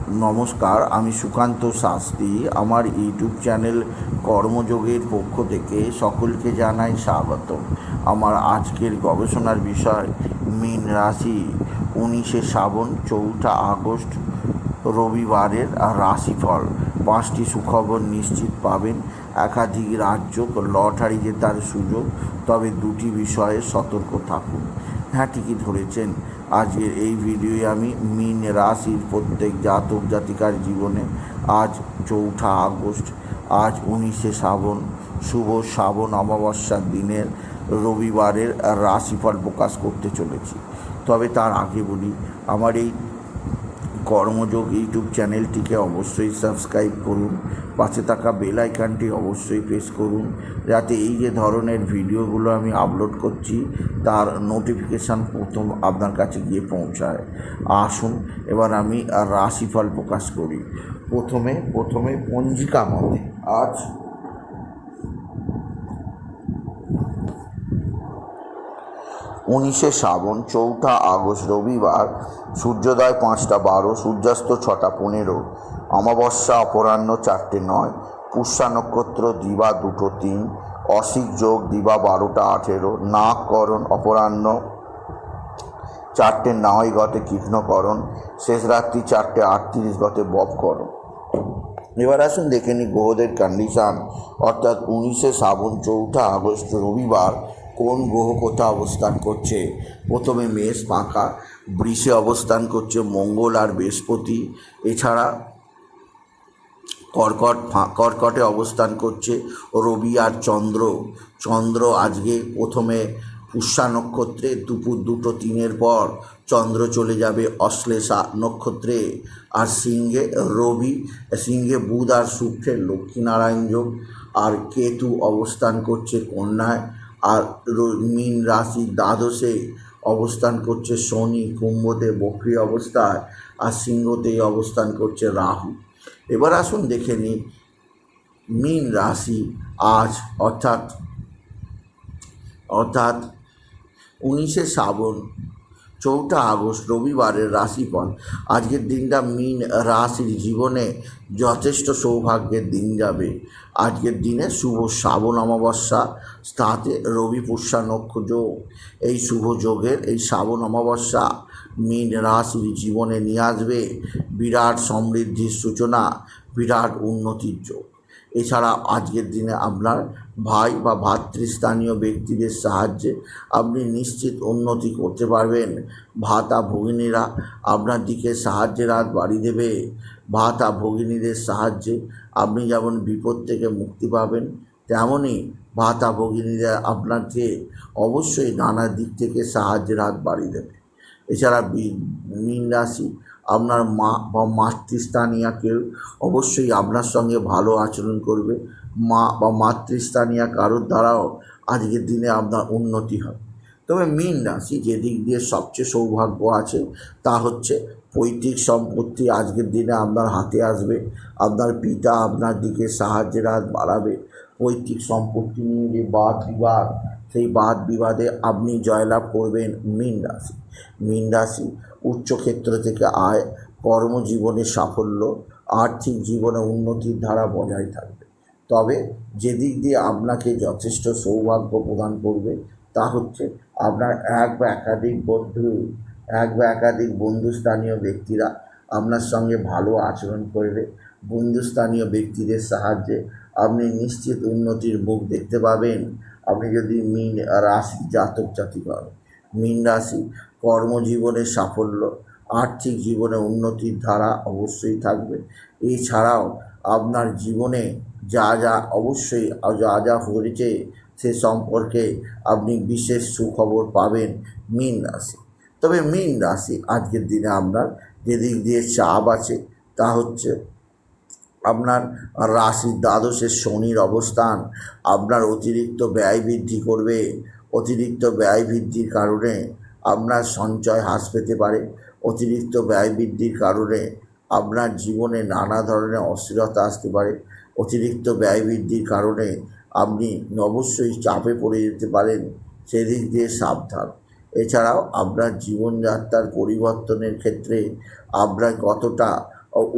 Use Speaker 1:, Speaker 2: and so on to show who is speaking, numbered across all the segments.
Speaker 1: নমস্কার, আমি সুকান্ত শাস্ত্রী। আমার ইউটিউব চ্যানেল কর্মযোগের পক্ষ থেকে সকলকে জানাই স্বাগত। আমার আজকের গবেষণার বিষয় মীন রাশি, 19শে শ্রাবণ, 4ঠা আগস্ট রবিবারের রাশিফল। 5টি সুখবর নিশ্চিত পাবেন। একাধিক রাজ্য লটারি জেতার সুযোগ, তবে 2টি বিষয়ে সতর্ক থাকুন। হ্যাঁ, ঠিকই ধরেছেন। আজকের এই ভিডিওয়ে আমি মীন রাশির প্রত্যেক জাতক জাতিকার জীবনে আজ 4ঠা আগস্ট, আজ 19শে শ্রাবণ, শুভ শ্রাবণ অমাবস্যার দিনের রবিবারের রাশিফল প্রকাশ করতে চলেছি। তবে তার আগে বলি, আমার এই কর্মযোগ ইউটিউব চ্যানেলটিকে অবশ্যই সাবস্ক্রাইব করুন, পাশে থাকা বেল আইকনটি অবশ্যই প্রেস করুন, যাতে এই যে ধরনের ভিডিওগুলো আমি আপলোড করছি তার নোটিফিকেশান প্রথম আপনার কাছে গিয়ে পৌঁছায়। আসুন এবার আমি রাশিফল প্রকাশ করি। প্রথমে পঞ্জিকা মতে আজ 19শে শ্রাবণ, 4ঠা আগস্ট রবিবার। সূর্যোদয় 5টা 12, সূর্যাস্ত 6টা 15, অমাবস্যা অপরাহ্ন 4টে 9, পুষ্যা নক্ষত্র দিবা 2টো 3, অসিক যোগ দিবা 12টা 18, নাগকরণ অপরাহ্ন 4টে 9 গতে কৃষ্ণকরণ, শেষ রাত্রি 4টে 38 গতে ববকরণ। এবার আসুন দেখে নিই গ্রহদের কন্ডিশান, অর্থাৎ 19শে শ্রাবণ 4ঠা আগস্ট রবিবার কোন গ্রহ কোথা অবস্থান করছে। প্রথমে মেষ ফাঁকা, বৃষে অবস্থান করছে মঙ্গল আর বৃহস্পতি। এছাড়া কর্কটে অবস্থান করছে রবি আর চন্দ্র আজকে প্রথমে পুষ্যা নক্ষত্রে, দুপুর 2টো 3-এর পর চন্দ্র চলে যাবে অশ্লেষা নক্ষত্রে। আর সিংহে বুধ আর শুক্রের লক্ষ্মীনারায়ণ যোগ। আর কেতু অবস্থান করছে কন্যায়। আর মীন রাশির দ্বাদশে অবস্থান করছে শনি, কুম্ভতে বক্রী অবস্থায়, আর সিংহতেই অবস্থান করছে রাহু। এবার আসুন দেখে নিই মীন রাশি আজ অর্থাৎ 19শে শ্রাবণ 4ঠা আগস্ট রবিবারের রাশিফল। আজকের দিনটা মীন রাশির জীবনে যথেষ্ট সৌভাগ্যের দিন যাবে। আজকের দিনে শুভ শ্রাবণ অমাবস্যা, তাতে রবি পুষ্যা নক্ষত্র যোগ। এই শুভ যোগের এই শ্রাবণ অমাবস্যা মীন রাশির জীবনে নিয়ে আসবে বিরাট সমৃদ্ধির সূচনা, বিরাট উন্নতির যোগ। এছাড়া আজকের দিনে আপনার ভাই বা ভাতৃস্থানীয় ব্যক্তিদের সাহায্যে আপনি নিশ্চিত উন্নতি করতে পারবেন। ভাতা ভগিনীরা আপনার দিকে সাহায্যের হাত বাড়িয়ে দেবে। ভাতা ভগিনীদের সাহায্যে আপনি যেমন বিপদ থেকে মুক্তি পাবেন, তেমনই ভাতা ভগিনীরা আপনাকে অবশ্যই নানা দিক থেকে সাহায্যের হাত বাড়িয়ে দেবে। এছাড়া মীন রাশি আপনার মা বা মাতৃস্থানীয় কেউ অবশ্যই আপনার সঙ্গে ভালো আচরণ করবে। মা বা মাতৃস্থানীয় কারোর দ্বারাও আজকের দিনে আপনার উন্নতি হবে। তবে মীন রাশি যে দিক দিয়ে সবচেয়ে সৌভাগ্য আছে তা হচ্ছে পৈতৃক সম্পত্তি আজকের দিনে আপনার হাতে আসবে। আপনার পিতা আপনার দিকে সাহায্যের হাত বাড়াবে। পৈতৃক সম্পত্তি নিয়ে যে বাদ বিবাদ, সেই বাদ বিবাদে আপনি জয়লাভ করবেন। মীন রাশি উচ্চক্ষেত্র থেকে আয়, কর্মজীবনে সাফল্য, আর্থিক জীবনে উন্নতির ধারা বজায় থাকবে। তবে যে দিক দিয়ে আপনাকে যথেষ্ট সৌভাগ্য প্রদান করবে তা হচ্ছে আপনার এক বা একাধিক বন্ধুস্থানীয় ব্যক্তিরা আপনার সঙ্গে ভালো আচরণ করবে। বন্ধুস্থানীয় ব্যক্তিদের সাহায্যে আপনি নিশ্চিত উন্নতির মুখ দেখতে পাবেন। আপনি যদি মীন রাশি জাতক জাতিক হন, মীন রাশি কর্মজীবনে সাফল্য, আর্থিক জীবনে উন্নতির ধারা অবশ্যই থাকবে। এছাড়াও আপনার জীবনে যা হয়েছে সে সম্পর্কে আপনি বিশেষ সুখবর পাবেন মীন রাশি। তবে মীন রাশি আজকের দিনে আপনার যে দিক দিয়ে চাপ আছে তা হচ্ছে আপনার রাশির দ্বাদশে শনির অবস্থান আপনার অতিরিক্ত ব্যয় বৃদ্ধি করবে। অতিরিক্ত ব্যয় বৃদ্ধির কারণে আপনার সঞ্চয় হ্রাস পেতে পারে। অতিরিক্ত ব্যয় বৃদ্ধির কারণে আপনার জীবনে নানা ধরনের অস্থিরতা আসতে পারে। অতিরিক্ত ব্যয় বৃদ্ধির কারণে আপনি অবশ্যই চাপে পড়ে যেতে পারেন, সেদিক দিয়ে সাবধান। এছাড়াও আপনার জীবনযাত্রার পরিবর্তনের ক্ষেত্রে আপনার কতটা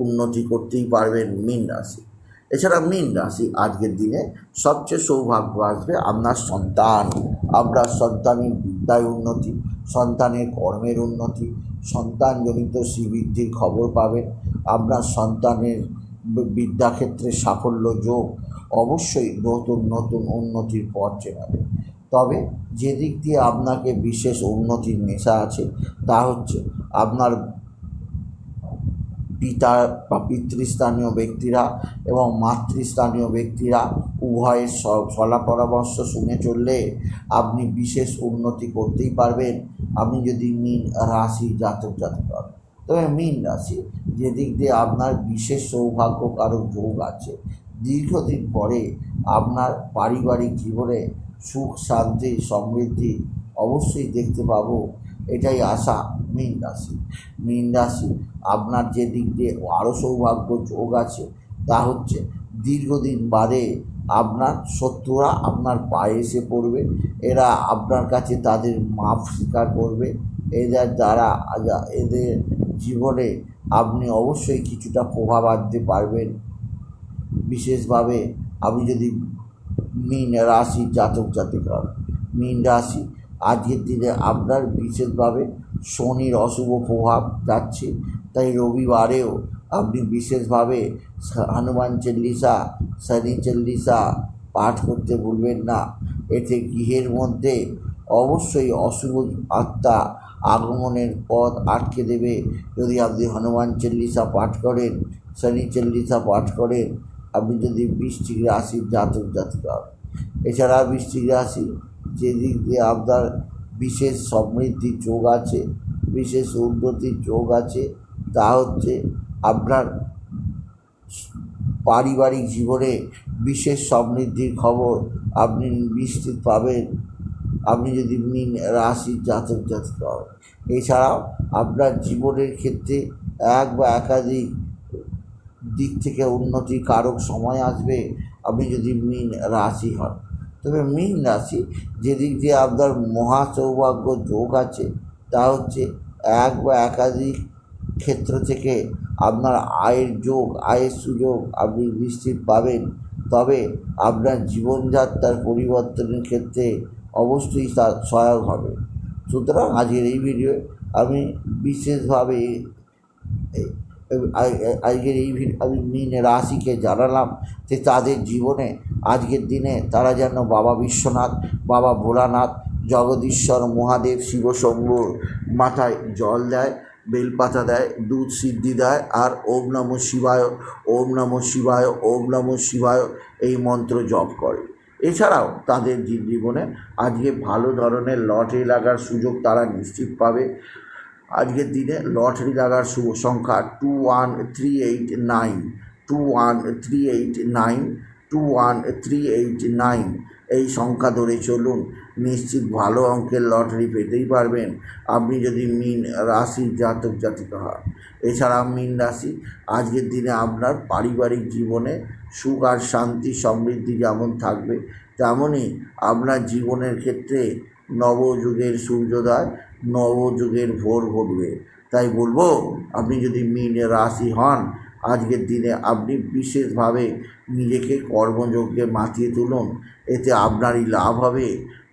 Speaker 1: উন্নতি করতেই পারবেন মীন রাশি। এছাড়া মীন রাশি আজকের দিনে সবচেয়ে সৌভাগ্য আসবে আপনার সন্তান, আপনার সন্তানের বিদ্যায় উন্নতি, সন্তানের কর্মের উন্নতি, সন্তানজনিত শ্রীবৃদ্ধির খবর পাবেন, আপনার সন্তানের বিদ্যাক্ষেত্রে সাফল্য যোগ, অবশ্যই নতুন নতুন উন্নতির পথ চেনাবে। তবে যে দিক দিয়ে আপনাকে বিশেষ উন্নতির নেশা আছে তা হচ্ছে আপনার পিতা বা পিতৃস্থানীয় ব্যক্তিরা এবং মাতৃস্থানীয় ব্যক্তিরা উভয়ের সলা পরামর্শ শুনে চললে আপনি বিশেষ উন্নতি করতেই পারবেন, আপনি যদি মীন রাশি জাতক জাতিকা। তবে মীন রাশি যে দিক দিয়ে আপনার বিশেষ সৌভাগ্যকারক যোগ আছে, দীর্ঘদিন পরে আপনার পারিবারিক জীবনে সুখ শান্তি সমৃদ্ধি অবশ্যই দেখতে পাবো, এটাই আশা মীন রাশি। মীন রাশি আপনার যে দিক দিয়ে আরও সৌভাগ্য যোগ আছে তা হচ্ছে দীর্ঘদিন বাদে আপনার শত্রুরা আপনার পায়ে এসে পড়বে, এরা আপনার কাছে তাদের মাপ স্বীকার করবে, এদের দ্বারা এদের জীবনে আপনি অবশ্যই কিছুটা প্রভাব আনতে পারবেন। বিশেষভাবে আপনি যদি মীন রাশি জাতক জাতিকা, মীন রাশি আজকের দিনে আপনার বিশেষভাবে শনির অশুভ প্রভাব যাচ্ছে, তাই রবিবারেও আপনি বিশেষভাবে হনুমান চল্লিশা, শনি চল্লিশা পাঠ করতে ভুলবেন না। এতে গৃহের মধ্যে অবশ্যই অশুভ আত্মা আগমনের পথ আটকে দেবে। যদি আপনি হনুমান চল্লিশা পাঠ করেন, শনি চল্লিশা পাঠ করেন, আপনি যদি বৃশ্চিক রাশির জাতক জাতিকা। এছাড়া বৃশ্চিক রাশি যে দিক দিয়ে আপনার বিশেষ সমৃদ্ধির যোগ আছে, বিশেষ উন্নতির যোগ আছে তা হচ্ছে আপনার পারিবারিক জীবনে বিশেষ সমৃদ্ধির খবর আপনি নিশ্চিত পাবেন, আপনি যদি মীন রাশির জাতক জাতিকা হন। এছাড়াও আপনার জীবনের ক্ষেত্রে এক বা একাধিক দিক থেকে উন্নতির কারক সময় আসবে, আপনি যদি মীন রাশি হন। তবে মীন রাশি যে দিক দিয়ে আপনার মহা সৌভাগ্য যোগ আছে তা হচ্ছে এক বা একাধিক ক্ষেত্র থেকে আপনার আয়ের যোগ, আয়ের সুযোগ আপনি নিশ্চিত পাবেন। তবে আপনার জীবনযাত্রার পরিবর্তনের ক্ষেত্রে অবশ্যই তা সহায়ক হবে। সুতরাং আজকের এই ভিডিও আমি বিশেষভাবে আজকের এই আমি মীন রাশিকে জানালাম যে তাদের জীবনে আজকের দিনে তারা যেন বাবা বিশ্বনাথ, বাবা ভোলানাথ, জগদীশ্বর মহাদেব, শিবশম্ভুর মাথায় জল দেয়, বেলপাতা দেয়, দুধ সিদ্ধি দেয়, আর ওম নমঃ শিবায়, ওম নমঃ শিবায়, ওম নমঃ শিবায় এই মন্ত্র জপ করে। এছাড়াও তাদের জীবনে আজকে ভালো ধরনের লটারি লাগার সুযোগ তারা নিশ্চিত পাবে। আজকের দিনে লটারি লাগার শুভ সংখ্যা 21389, 21389, 21389 এই সংখ্যা ধরে চলুন, নিশ্চিত ভালো অঙ্কের লটারি পেতেই পারবেন আপনি যদি মীন রাশির জাতক জাতিকা হন। এছাড়া মীন রাশি আজকের দিনে আপনার পারিবারিক জীবনে সুখ আর শান্তি সমৃদ্ধি যেমন থাকবে, তেমনই আপনার জীবনের ক্ষেত্রে নবযুগের সূর্যোদয়, নবযুগের ভোর ঘটবে। তাই বলবো আপনি যদি মীন রাশি হন, আজকের দিনে আপনি বিশেষভাবে নিজেকে কর্মযজ্ঞে মাতিয়ে তুলুন, এতে আপনারই লাভ হবে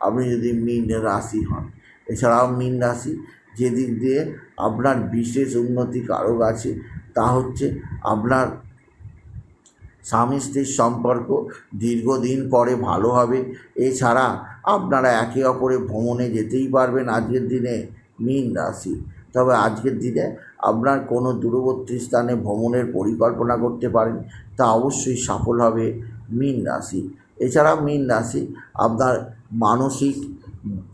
Speaker 1: আপনি যদি মীন রাশি হন। এছাড়াও মীন রাশি যে দিক দিয়ে আপনার বিশেষ উন্নতি কারক আছে তা হচ্ছে আপনার স্বামী স্ত্রীর সম্পর্ক দীর্ঘদিন পরে ভালো হবে। এছাড়া আপনারা একে অপরে ভ্রমণে যেতেই পারবেন আজকের দিনে মীন রাশি। তবে আজকের দিনে আপনার কোনো দূরবর্তী স্থানে ভ্রমণের পরিকল্পনা করতে পারেন, তা অবশ্যই সফল হবে মীন রাশি। এছাড়া মীন রাশি আপনার মানসিক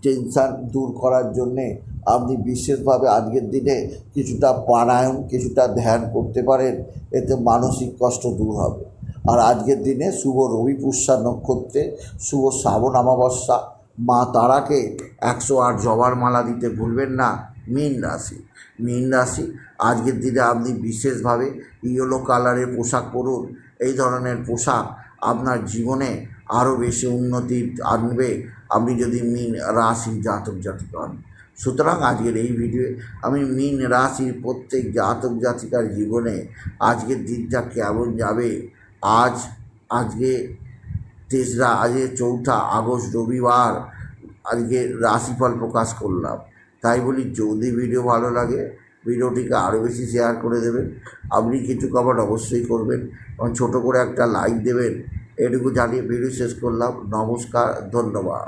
Speaker 1: টেনশান দূর করার জন্যে আপনি বিশেষভাবে আজকের দিনে কিছুটা প্রাণায়াম, কিছুটা ধ্যান করতে পারেন, এতে মানসিক কষ্ট দূর হবে। আর আজকের দিনে শুভ রবি পুষ্যা নক্ষত্রে শুভ শ্রাবণ অমাবস্যা, মা তারাকে 108 জবার মালা দিতে ভুলবেন না মীন রাশি। মীন রাশি আজকের দিনে আপনি বিশেষভাবে ইয়েলো কালারের পোশাক পরুন, এই ধরনের পোশাক আপনার জীবনে আরও বেশি উন্নতি আনবে আপনি যদি মীন রাশি জাতক জাতিকা হন। সুতরাং আজকের এই ভিডিওয়ে আমি মীন রাশির প্রত্যেক জাতক জাতিকার জীবনে আজকের দিনটা কেমন যাবে, আজকে 4 আগস্ট রবিবার আজকে রাশিফল প্রকাশ করলাম। তাই বলি, যদি ভিডিও ভালো লাগে ভিডিওটিকে আরও বেশি শেয়ার করে দেবেন। আপনি কিছু কমেন্ট অবশ্যই করবেন এবং ছোটো করে একটা লাইক দেবেন। এটুকু জানিয়ে ভিডিও শেষ করলাম। নমস্কার, ধন্যবাদ।